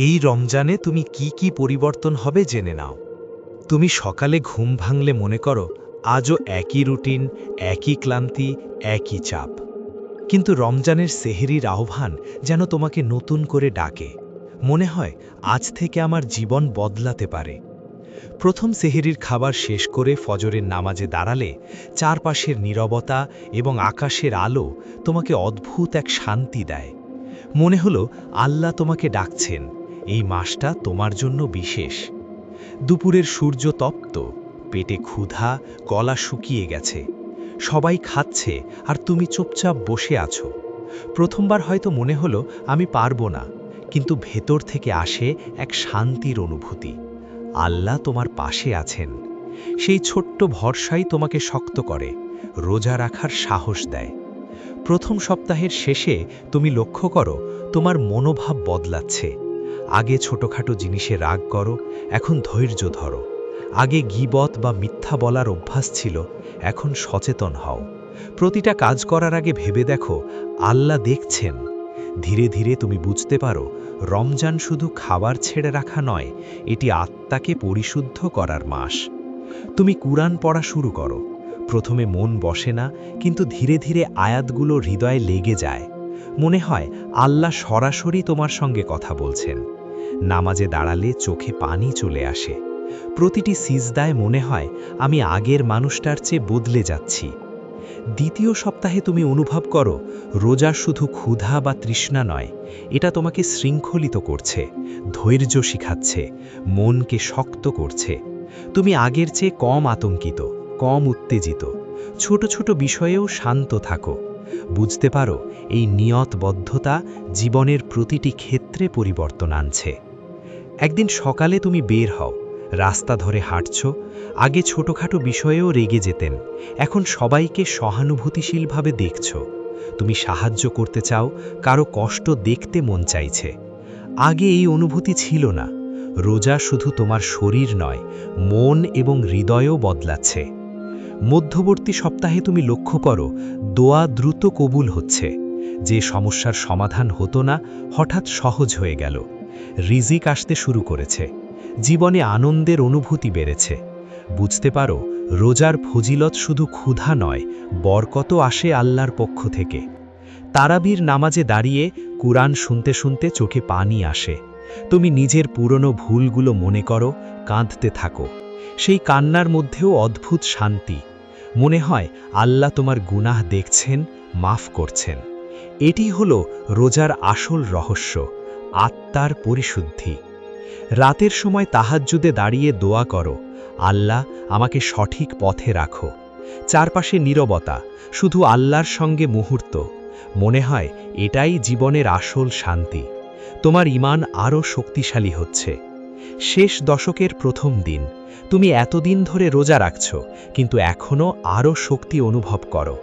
এই রমজানে তুমি কি কি পরিবর্তন হবে জেনে নাও। তুমি সকালে ঘুম ভাঙলে মনে করো আজও একই রুটিন, একই ক্লান্তি, একই চাপ। কিন্তু রমজানের সেহরির আহ্বান যেন তোমাকে নতুন করে ডাকে। মনে হয় আজ থেকে আমার জীবন বদলাতে পারে। প্রথম সেহরির খাবার শেষ করে ফজরের নামাজে দাঁড়ালে চারপাশের নীরবতা এবং আকাশের আলো তোমাকে অদ্ভুত এক শান্তি দেয়। মনে হলো আল্লাহ তোমাকে ডাকছেন, এই মাসটা তোমার জন্য বিশেষ। দুপুরের সূর্য তপ্ত, পেটে ক্ষুধা, গলা শুকিয়ে গেছে। সবাই খাচ্ছে আর তুমি চুপচাপ বসে আছো। প্রথমবার হয়তো মনে হলো আমি পারবো না, কিন্তু ভেতর থেকে আসে এক শান্তির অনুভূতি। আল্লাহ তোমার পাশে আছেন। সেই ছোট্ট ভরসাই তোমাকে শক্ত করে, রোজা রাখার সাহস দেয়। প্রথম সপ্তাহের শেষে তুমি লক্ষ্য করো তোমার মনোভাব বদলাচ্ছে। আগে ছোটখাটো জিনিসে রাগ করো, এখন ধৈর্য ধরো। আগে গীবত বা মিথ্যা বলার অভ্যাস ছিল, এখন সচেতন হও। প্রতিটা কাজ করার আগে ভেবে দেখো আল্লাহ দেখছেন। ধীরে ধীরে তুমি বুঝতে পারো রমজান শুধু খাবার ছেড়ে রাখা নয়, এটি আত্মাকে পরিশুদ্ধ করার মাস। তুমি কুরআন পড়া শুরু করো। প্রথমে মন বসে না, কিন্তু ধীরে ধীরে আয়াতগুলো হৃদয়ে লেগে যায়। মনে হয় আল্লাহ সরাসরি তোমার সঙ্গে কথা বলছেন। নামাজে দাঁড়ালে চোখে পানি চলে আসে। প্রতিটি সিজদায় মনে হয় আমি আগের মানুষটার চেয়ে বদলে যাচ্ছি। দ্বিতীয় সপ্তাহে তুমি অনুভব করো রোজা শুধু ক্ষুধা বা তৃষ্ণা নয়, এটা তোমাকে শৃঙ্খলিত করছে, ধৈর্য শিখাচ্ছে, মনকে শক্ত করছে। তুমি আগের চেয়ে কম আতঙ্কিত, কম উত্তেজিত, ছোট ছোট বিষয়েও শান্ত থাকো। বুঝতে পারো এই নিয়তবদ্ধতা জীবনের প্রতিটি ক্ষেত্রে পরিবর্তন আনছে। একদিন সকালে তুমি বের হও, রাস্তা ধরে হাঁটছ। আগে ছোটখাটো বিষয়েও রেগে যেতেন, এখন সবাইকে সহানুভূতিশীলভাবে দেখছ। তুমি সাহায্য করতে চাও, কারো কষ্ট দেখতে মন চাইছে। আগে এই অনুভূতি ছিল না। রোজা শুধু তোমার শরীর নয়, মন এবং হৃদয়ও বদলাচ্ছে। মধ্যবর্তী সপ্তাহে তুমি লক্ষ্য করো দোয়া দ্রুত কবুল হচ্ছে। যে সমস্যার সমাধান হতো না, হঠাৎ সহজ হয়ে গেল। রিজিক আসতে শুরু করেছে। জীবনে আনন্দের অনুভূতি বেড়েছে। বুঝতে পারো রোজার ফজিলত শুধু ক্ষুধা নয়, বরকতও আসে আল্লাহর পক্ষ থেকে। তারাবির নামাজে দাঁড়িয়ে কুরআন শুনতে শুনতে চোখে পানি আসে। তুমি নিজের পুরনো ভুলগুলো মনে করো, কাঁদতে থাকো। সেই কান্নার মধ্যেও অদ্ভুত শান্তি। মনে হয় আল্লাহ তোমার গুনাহ দেখছেন, মাফ করছেন। এটি হলো রোজার আসল রহস্য, আত্মার পরিশুদ্ধি। রাতের সময় তাহাজ্জুদে দাঁড়িয়ে দোয়া করো, আল্লাহ আমাকে সঠিক পথে রাখো। চারপাশে নীরবতা, শুধু আল্লাহর সঙ্গে মুহূর্ত। মনে হয় এটাই জীবনের আসল শান্তি। তোমার ঈমান আরও শক্তিশালী হচ্ছে। শেষ দশকের প্রথম দিন, তুমি এতদিন ধরে রোজা রাখছ, কিন্তু এখনও আরও শক্তি অনুভব করো।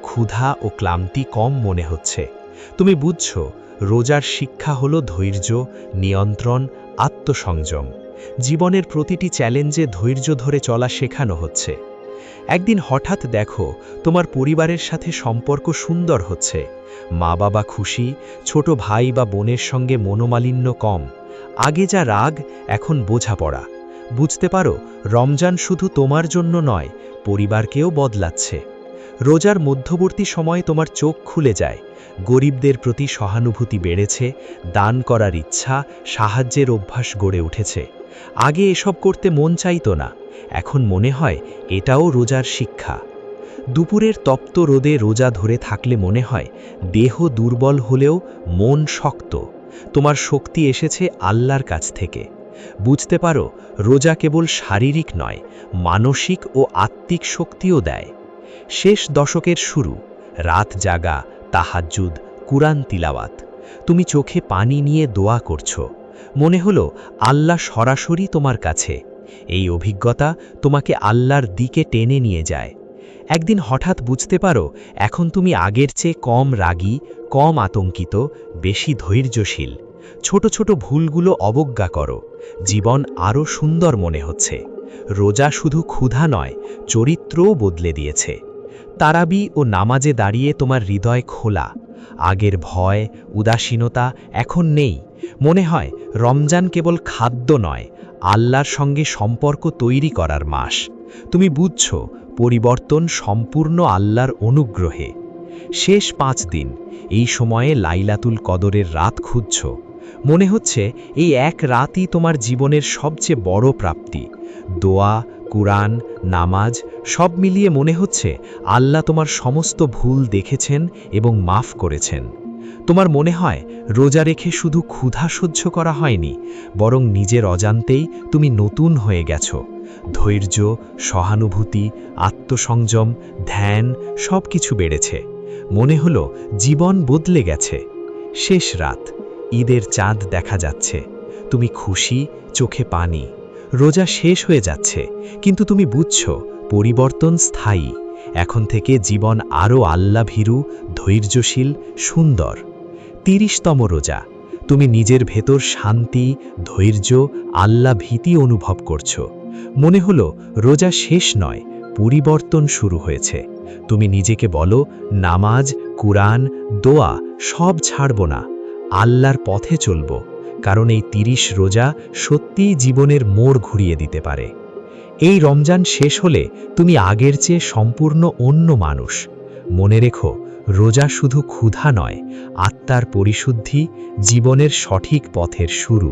ক্ষুধা ও ক্লান্তি কম মনে হচ্ছে। তুমি বুঝছ রোজার শিক্ষা হলো ধৈর্য, নিয়ন্ত্রণ, আত্মসংযম। জীবনের প্রতিটি চ্যালেঞ্জে ধৈর্য ধরে চলা শেখানো হচ্ছে। একদিন হঠাৎ দেখো তোমার পরিবারের সাথে সম্পর্ক সুন্দর হচ্ছে। মা বাবা খুশি, ছোট ভাই বা বোনের সঙ্গে মনোমালিন্য কম। আগে যা রাগ, এখন বোঝাপড়া। বুঝতে পারো রমজান শুধু তোমার জন্য নয়, পরিবারকেও বদলাচ্ছে। রোজার মধ্যবর্তী সময়ে তোমার চোখ খুলে যায়। গরিবদের প্রতি সহানুভূতি বেড়েছে, দান করার ইচ্ছা, সাহায্যের অভ্যাস গড়ে উঠেছে। আগে এসব করতে মন চাইতো না, এখন মনে হয় এটাও রোজার শিক্ষা। দুপুরের তপ্ত রোদে রোজা ধরে থাকলে মনে হয় দেহ দুর্বল হলেও মন শক্ত। তোমার শক্তি এসেছে আল্লাহর কাছ থেকে। বুঝতে পারো রোজা কেবল শারীরিক নয়, মানসিক ও আত্মিক শক্তিও দেয়। শেষ দশকের শুরু, রাত জাগা, তাহাজ্জুদ, কুরআন তিলাওয়াত। তুমি চোখে পানি নিয়ে দোয়া করছো। মনে হলো আল্লাহ সরাসরি তোমার কাছে। এই অভিজ্ঞতা তোমাকে আল্লাহর দিকে টেনে নিয়ে যায়। একদিন হঠাৎ বুঝতে পারো এখন তুমি আগের চেয়ে কম রাগী, কম আতঙ্কিত, বেশি ধৈর্যশীল। ছোট ছোট ভুলগুলো অবজ্ঞা করো। জীবন আরও সুন্দর মনে হচ্ছে। রোজা শুধু ক্ষুধা নয়, চরিত্রও বদলে দিয়েছে। তারাবি ও নামাজে দাঁড়িয়ে তোমার হৃদয় খোলা। আগের ভয়, উদাসীনতা এখন নেই। মনে হয় রমজান কেবল খাদ্য নয়, আল্লাহর সঙ্গে সম্পর্ক তৈরি করার মাস। তুমি বুঝছ পরিবর্তন সম্পূর্ণ আল্লাহর অনুগ্রহে। শেষ 5 দিন, এই সময়ে লাইলাতুল কদরের রাত খুঁজছ। মনে হচ্ছে এই এক রাতই তোমার জীবনের সবচেয়ে বড় প্রাপ্তি। দোয়া, কুরআন, নামাজ সব মিলিয়ে মনে হচ্ছে আল্লাহ তোমার সমস্ত ভুল দেখেছেন এবং মাফ করেছেন। তোমার মনে হয় রোজা রেখে শুধু ক্ষুধা সহ্য করা হয়নি, বরং নিজের অজান্তেই তুমি নতুন হয়ে গেছ। ধৈর্য, সহানুভূতি, আত্মসংযম, ধ্যান সব কিছু বেড়েছে। মনে হলো জীবন বদলে গেছে। শেষ রাত, ঈদের চাঁদ দেখা যাচ্ছে। তুমি খুশি, চোখে পানি। রোজা শেষ হয়ে যাচ্ছে, কিন্তু তুমি বুঝছ পরিবর্তন স্থায়ী। এখন থেকে জীবন আরও আল্লাভীরু, ধৈর্যশীল, সুন্দর। 30তম রোজা, তুমি নিজের ভেতর শান্তি, ধৈর্য, আল্লাহ ভীতি অনুভব করছো। মনে হলো রোজা শেষ নয়, পরিবর্তন শুরু হয়েছে। তুমি নিজেকে বলো, নামাজ, কুরআন, দোয়া সব ছাড়ব না, আল্লাহর পথে চলব, কারণ এই 30 রোজা সত্যিই জীবনের মোড় ঘুরিয়ে দিতে পারে। এই রমজান শেষ হলে তুমি আগের চেয়ে সম্পূর্ণ অন্য মানুষ। মনে রেখো, রোজা শুধু ক্ষুধা নয়, আত্মার পরিশুদ্ধি, জীবনের সঠিক পথের শুরু।